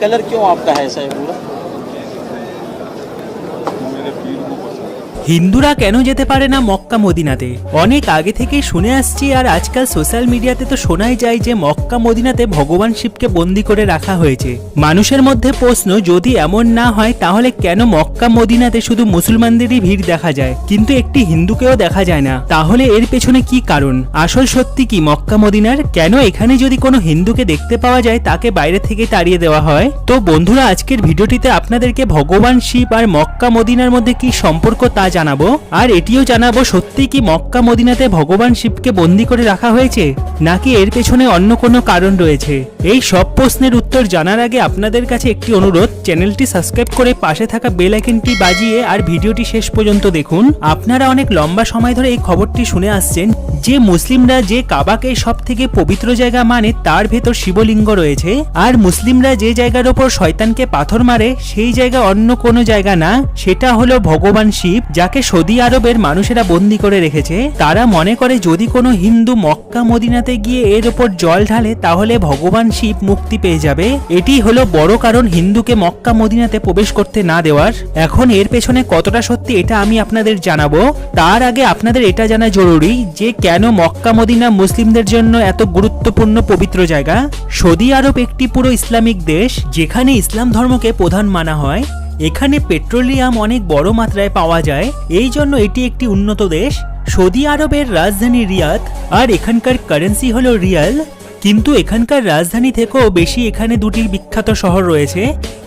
Colour क्यों आपका है ऐसा है पूरा? হিন্দুরা কেন যেতে পারে না মক্কা মদিনাতে? অনেক আগে থেকেই শুনে আসছি, আর আজকাল সোশ্যাল মিডিয়াতে তো শোনাই যায় যে মক্কা মদিনাতে ভগবান শিবকে বন্দী করে রাখা হয়েছে। মানুষের মধ্যে প্রশ্ন, যদি এমন না হয় তাহলে কেন মক্কা মদিনাতে শুধু মুসলমানদেরই ভিড় দেখা যায় কিন্তু একটি হিন্দুকেও দেখা যায় না? তাহলে এর পেছনে কি কারণ? আসল সত্যি কি মক্কা মদিনার? কেন এখানে যদি কোনো হিন্দুকে দেখতে পাওয়া যায় তাকে বাইরে থেকে তাড়িয়ে দেওয়া হয়? তো বন্ধুরা, আজকের ভিডিওটিতে আপনাদেরকে ভগবান শিব আর মক্কা মদিনার মধ্যে কি সম্পর্ক তা জানাবো, আর এটিও জানাবো সত্যি কি মক্কা মদিনাতে ভগবান শিবকে বন্দী করে রাখা হয়েছে নাকি এর পেছনে অন্য কোনো কারণ রয়েছে। এই সব প্রশ্নের উত্তর জানার আগে আপনাদের কাছে একটি অনুরোধ, চ্যানেলটি সাবস্ক্রাইব করে পাশে থাকা বেল আইকনটি বাজিয়ে আর ভিডিওটি শেষ পর্যন্ত দেখুন। আপনারা অনেক লম্বা সময় ধরে এই খবরটি শুনে আসছেন যে মুসলিমরা যে কাবাকে সব থেকে পবিত্র জায়গা মানে তার ভেতর শিবলিঙ্গ রয়েছে, আর মুসলিমরা যে জায়গার ওপর শয়তানকে পাথর মারে সেই জায়গা অন্য কোনো জায়গা না, সেটা হলো ভগবান শিব, যাকে সৌদি আরবের মানুষেরা বন্দী করে রেখেছে। তারা মনে করে যদি কোনো হিন্দু মক্কা মদিনাতে গিয়ে এর ওপর জল ঢালে তাহলে ভগবান শিব মুক্তি পেয়ে যাবে। এটি হলো বড় কারণ হিন্দুকে মক্কা মদিনাতে প্রবেশ করতে না দেওয়ার। এখন এর পেছনে কতটা সত্যি এটা আমি আপনাদের জানাবো। তার আগে আপনাদের এটা জানা জরুরি যে কেন মক্কা মদিনা মুসলিমদের জন্য এত গুরুত্বপূর্ণ পবিত্র জায়গা। সৌদি আরব একটি পুরো ইসলামিক দেশ, যেখানে ইসলাম ধর্মকে প্রধান মানা হয়। এখানে পেট্রোলিয়াম অনেক বড় মাত্রায় পাওয়া যায়, এই জন্য এটি একটি উন্নত দেশ। সৌদি আরবের রাজধানী রিয়াদ, আর এখানকার কারেন্সি হলো রিয়াল। কিন্তু এখানকার রাজধানী থেকেও বেশি এখানে দুটি বিখ্যাত শহর রয়েছে,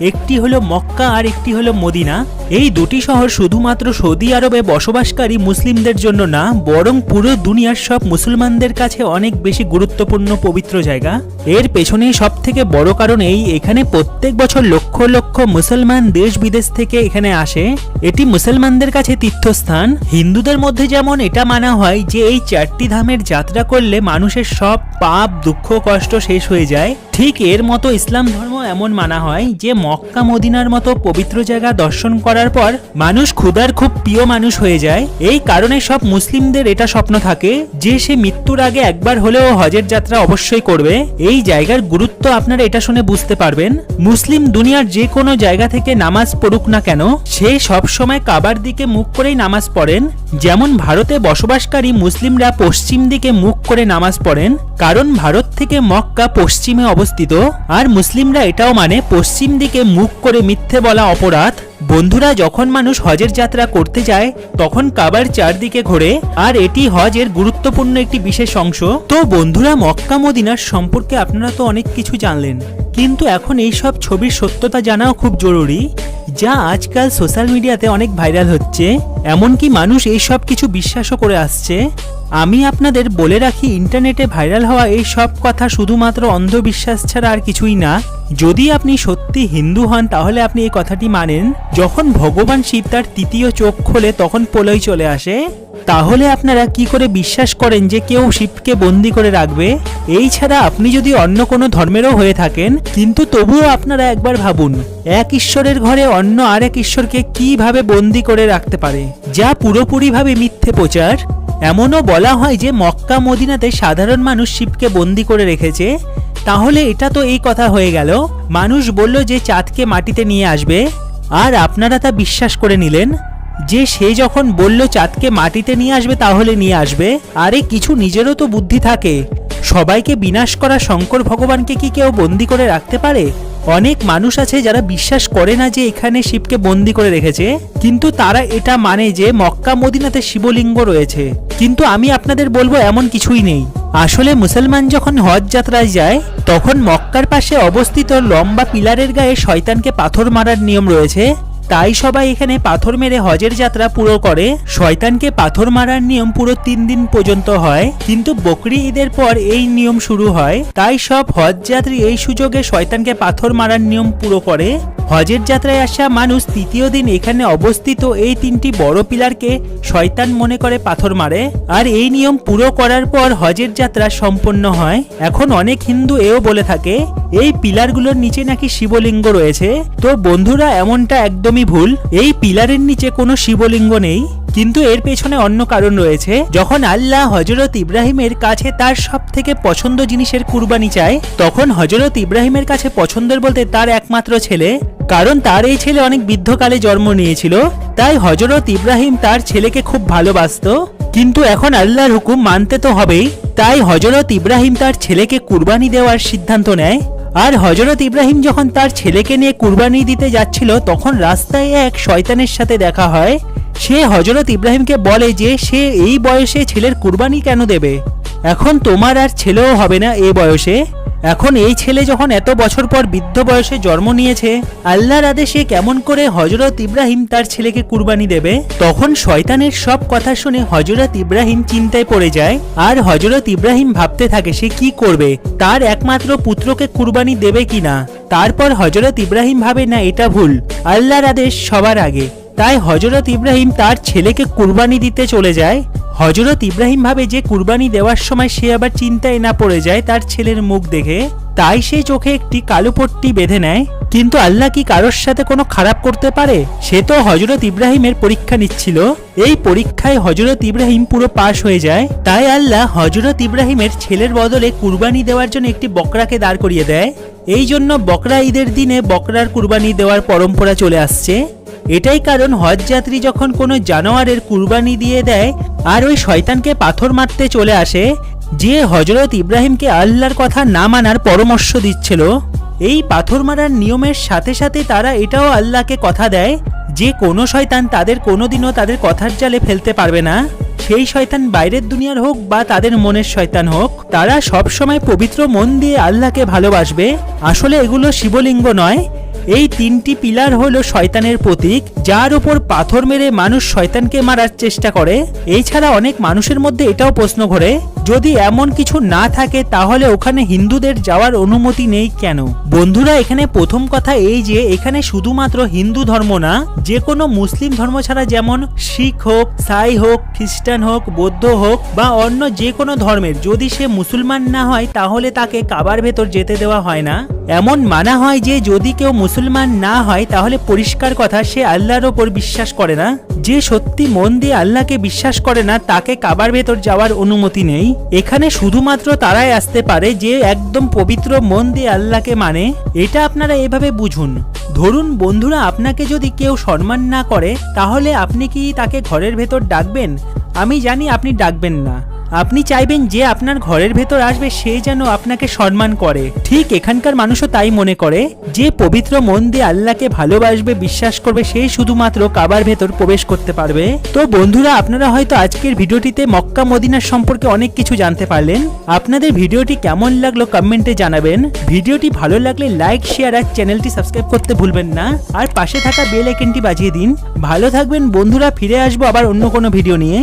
একটি হলো মক্কা আর একটি হলো মদিনা। এই দুটি শহর শুধুমাত্র সৌদি আরবে বসবাসকারী মুসলিমদের জন্য না, বরং পুরো দুনিয়ার সব মুসলমানদের কাছে অনেক বেশি গুরুত্বপূর্ণ পবিত্র জায়গা। এর পেছনে সব থেকে বড় কারণ এখানে প্রত্যেক বছর লক্ষ লক্ষ মুসলমান দেশ বিদেশ থেকে এখানে আসে। এটি মুসলমানদের কাছে তীর্থস্থান। হিন্দুদের মধ্যে যেমন এটা মানা হয় যে এই চারটি ধামের যাত্রা করলে মানুষের সব পাপ দুঃখ কষ্ট শেষ হয়ে যায়, ঠিক এর মতো ইসলাম ধর্ম এমন মানা হয় যে মক্কা মদিনার মতো পবিত্র জায়গা দর্শন করার পর মানুষ খুদার খুব প্রিয় মানুষ হয়ে যায়। এই কারণে সব মুসলিমদের এটা স্বপ্ন থাকে যে সে মৃত্যুর আগে একবার হলেও হজের যাত্রা অবশ্যই করবে। এই জায়গার গুরুত্ব আপনারা এটা শুনে বুঝতে পারবেন। মুসলিম দুনিয়ার যে কোনো জায়গা থেকে নামাজ পড়ুক না কেন, সে সব সময় কাবার দিকে মুখ করেই নামাজ পড়েন। যেমন ভারতে বসবাসকারী মুসলিমরা পশ্চিম দিকে মুখ করে নামাজ পড়েন, কারণ ভারত থেকে মক্কা পশ্চিমে অবস্থিত। আর মুসলিমরা এটাও মানে পশ্চিম দিকে মুখ করে মিথ্যে বলা অপরাধ। বন্ধুরা, যখন মানুষ হজের যাত্রা করতে যায় তখন কাবার চারদিকে ঘোরে, আর এটি হজের গুরুত্বপূর্ণ একটি বিশেষ অংশ। তো বন্ধুরা, মক্কা মদিনার সম্পর্কে আপনারা তো অনেক কিছু জানলেন, কিন্তু এখন এই সব ছবির সত্যতা জানাও খুব জরুরি, যা আজকাল সোশ্যাল মিডিয়াতে অনেক ভাইরাল হচ্ছে। এমনকি মানুষ এই সব কিছু বিশ্বাসও করে আসছে। আমি আপনাদের বলে রাখি, ইন্টারনেটে ভাইরাল হওয়া এই সব কথা শুধুমাত্র অন্ধবিশ্বাস ছাড়া আর কিছুই না। যদি আপনি সত্যি হিন্দু হন তাহলে আপনি এই কথাটি মানেন, যখন ভগবান শিব তার তৃতীয় চোখ খোলে তখন প্রলয় চলে আসে। তাহলে আপনারা কি করে বিশ্বাস করেন যে কেউ শিবকে বন্দী করে রাখবে? এই ছাড়া আপনি যদি অন্য কোনো ধর্মেরও হয়ে থাকেন, কিন্তু তবুও আপনারা একবার ভাবুন, এক ঈশ্বরের ঘরে অন্য আরেক ঈশ্বরকে কিভাবে বন্দী করে রাখতে পারে, যা পুরোপুরিভাবে মিথ্যে প্রচার। এমনও বলা হয় যে মক্কা মদিনাতে সাধারণ মানুষ শিবকে বন্দী করে রেখেছে। তাহলে এটা তো এই কথা হয়ে গেল, মানুষ বলল যে চাঁদকে মাটিতে নিয়ে আসবে, আর আপনারা তা বিশ্বাস করে নিলেন যে সে যখন বলল চাঁদকে মাটিতে নিয়ে আসবে তাহলে নিয়ে আসবে। আরে কিছু নিজেরও তো বুদ্ধি থাকে। সবাইকে বিনাশ করা শঙ্কর ভগবানকে কি কেউ বন্দী করে রাখতে পারে? অনেক মানুষ আছে যারা বিশ্বাস করে না যে এখানে শিবকে বন্দী করে রেখেছে, কিন্তু তারা এটা মানে যে মক্কা মদিনাতে শিবলিঙ্গ রয়েছে। কিন্তু আমি আপনাদের বলবো এমন কিছুই নেই। আসলে মুসলমান যখন হজ যাত্রায় যায় তখন মক্কার পাশে অবস্থিত লম্বা পিলারের গায়ে শয়তানকে পাথর মারার নিয়ম রয়েছে। তাই সবাই এখানে পাথর মেরে হজের যাত্রা পুরো করে। শয়তানকে পাথর মারার নিয়ম পুরো 3 দিন পর্যন্ত হয়, কিন্তু বকরি ঈদের পর এই নিয়ম শুরু হয়। তাই সব হজ যাত্রী এই সুযোগে শয়তানকে পাথর মারার নিয়ম পুরো করে। হজের যাত্রায় আসা মানুষ তৃতীয় দিন এখানে অবস্থিত এই 3টি বড় পিলারকে শয়তান মনে করে পাথর মারে, আর এই নিয়ম পুরো করার পর হজের যাত্রা সম্পন্ন হয়। এখন অনেক হিন্দু এও বলে থাকে এই পিলারগুলোর নিচে নাকি শিবলিঙ্গ রয়েছে। তো বন্ধুরা, এমনটা একদমই ভুল। এই পিলারের নিচে কোনো শিবলিঙ্গ নেই। কিন্তু এর পেছনে অন্য কারণ রয়েছে। যখন আল্লাহ হযরত ইব্রাহিমের কাছে তার সবথেকে পছন্দ জিনিসের কুরবানি চায়, তখন হযরত ইব্রাহিমের কাছে পছন্দের বলতে তার একমাত্র ছেলে, কারণ তার এই ছেলে অনেক বৃদ্ধকালে জন্ম নিয়েছিল। তাই হযরত ইব্রাহিম তার ছেলেকে খুব ভালোবাসতো। কিন্তু এখন আল্লাহর হুকুম মানতে তো হবেই, তাই হযরত ইব্রাহিম তার ছেলেকে কুরবানি দেওয়ার সিদ্ধান্ত নেয়। আর হযরত ইব্রাহিম যখন তার ছেলেকে নিয়ে কুরবানি দিতে যাচ্ছিল, তখন রাস্তায় এক শয়তানের সাথে দেখা হয়। সে হযরত ইব্রাহিমকে বলে যে সে এই বয়সে ছেলের কুরবানি কেন দেবে, এখন তোমার আর ছেলেও হবে না এই বয়সে। এখন এই ছেলে যখন এত বছর পর বৃদ্ধ বয়সে জন্ম নিয়েছে, আল্লাহর আদেশে কেমন করে হযরত ইব্রাহিম তার ছেলেকে কুরবানি দেবে? তখন শয়তানের সব কথা শুনে হযরত ইব্রাহিম চিন্তায় পড়ে যায়। আর হযরত ইব্রাহিম ভাবতে থাকে সে কি করবে, তার একমাত্র পুত্রকে কুরবানি দেবে কিনা। তারপর হযরত ইব্রাহিম ভাবে না, এটা ভুল, আল্লাহর আদেশ সবার আগে। তাই হযরত ইব্রাহিম তার ছেলেকে কুরবানি দিতে চলে যায়। হযরত ইব্রাহিম ভাবে যে কুরবানি দেওয়ার সময় সে আবার চিন্তায় না পড়ে যায় তার ছেলের মুখ দেখে, তাই সে চোখে একটি কালো পট্টি বেঁধে নেয়। কিন্তু আল্লাহ কি কারোর সাথে কোনো খারাপ করতে পারে? সে তো হযরত ইব্রাহিমের পরীক্ষা নিচ্ছিল। এই পরীক্ষায় হযরত ইব্রাহিম পুরো পাশ হয়ে যায়। তাই আল্লাহ হযরত ইব্রাহিমের ছেলের বদলে কুরবানি দেওয়ার জন্য একটি বকরাকে দাঁড় করিয়ে দেয়। এই জন্য বকরা ঈদের দিনে বকরার কুরবানি দেওয়ার পরম্পরা চলে আসছে। এটাই কারণ হজ যাত্রী যখন কোনো জানোয়ারের কুরবানি দিয়ে দেয় আর ওই শয়তানকে পাথর মারতে চলে আসে, যে হযরত ইব্রাহিমকে আল্লাহর কথা না মানার পরামর্শ দিচ্ছিল, এই পাথর মারার নিয়মের সাথে সাথে তারা এটাও আল্লাহকে কথা দেয় যে কোনো শয়তান তাদের কোনোদিনও তাদের কথার জালে ফেলতে পারবে না। সেই শয়তান বাইরের দুনিয়ার হোক বা তাদের মনের শয়তান হোক, তারা সব সময় পবিত্র মন দিয়ে আল্লাহকে ভালোবাসবে। আসলে এগুলো শিবলিঙ্গ নয়, এই তিনটি পিলার হলো শয়তানের প্রতীক, যার উপর পাথর মেরে মানুষ শয়তানকে মারার চেষ্টা করে। এছাড়া অনেক মানুষের মধ্যে এটাও প্রশ্ন ঘোরে, যদি এমন কিছু না থাকে তাহলে ওখানে হিন্দুদের যাওয়ার অনুমতি নেই কেন? বন্ধুরা, এখানে প্রথম কথা এই যে এখানে শুধুমাত্র হিন্দু ধর্ম না, যে কোনো মুসলিম ধর্ম ছাড়া, যেমন শিখ হোক, সাই হোক, খ্রিস্টান হোক, বৌদ্ধ হোক বা অন্য যে কোনো ধর্মের, যদি সে মুসলমান না হয় তাহলে তাকে কাবার ভেতর যেতে দেওয়া হয় না। এমন মানা হয় যে যদি কেউ মুসলমান না হয় তাহলে পরিষ্কার কথা সে আল্লাহর ওপর বিশ্বাস করে না। যে সত্যি মন দিয়ে আল্লাহকে বিশ্বাস করে না তাকে কাবার ভেতর যাওয়ার অনুমতি নেই। এখানে শুধুমাত্র তারাই আসতে পারে যে একদম পবিত্র মন দিয়ে আল্লাহকে মানে। এটা আপনারা এভাবে বুঝুন। ধরুন বন্ধুরা, আপনাকে যদি কেউ সম্মান না করে তাহলে আপনি কি তাকে ঘরের ভেতর ডাকবেন? আমি জানি আপনি ডাকবেন না। আপনি চাইবেন যে আপনার ঘরের ভেতর আসবে সে যেন আপনাকে সম্মান করে। ঠিক এখানকার মানুষও তাই মনে করে, যে পবিত্র মন দিয়ে আল্লাহকে ভালোবাসবে, বিশ্বাস করবে, সেই শুধুমাত্র কাবার ভেতর প্রবেশ করতে পারবে। তো বন্ধুরা, আপনারা হয়তো আজকের ভিডিওটিতে মক্কা মদিনার সম্পর্কে অনেক কিছু জানতে পারলেন। আপনাদের ভিডিওটি কেমন লাগলো কমেন্টে জানাবেন। ভিডিওটি ভালো লাগলে লাইক, শেয়ার আর চ্যানেলটি সাবস্ক্রাইব করতে ভুলবেন না। আর পাশে থাকা বেল আইকনটি বাজিয়ে দিন। ভালো থাকবেন বন্ধুরা, ফিরে আসবো আবার অন্য কোনো ভিডিও নিয়ে।